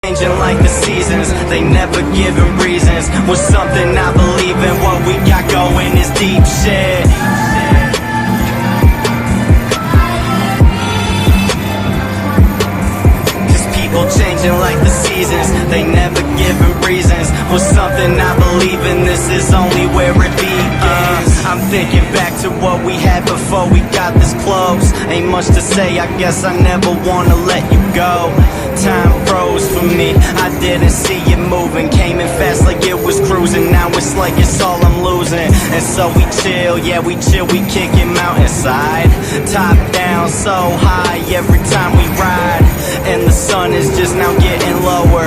Changing like the seasons, they never giving reasons. Was something I believe in, what we got going is deep shit. Cause people changing like the seasons, they never giving reasons. Was something I believe in, this is only where it begins. I'm thinking back to what we had before we got this close. Ain't much to say, I guess I never wanna let you go. Time froze for me, I didn't see it moving. Came in fast like it was cruising, now it's like it's all I'm losing. And so we chill, yeah we chill, we kick it mountainside. Top down, so high every time we ride. And the sun is just now getting lower.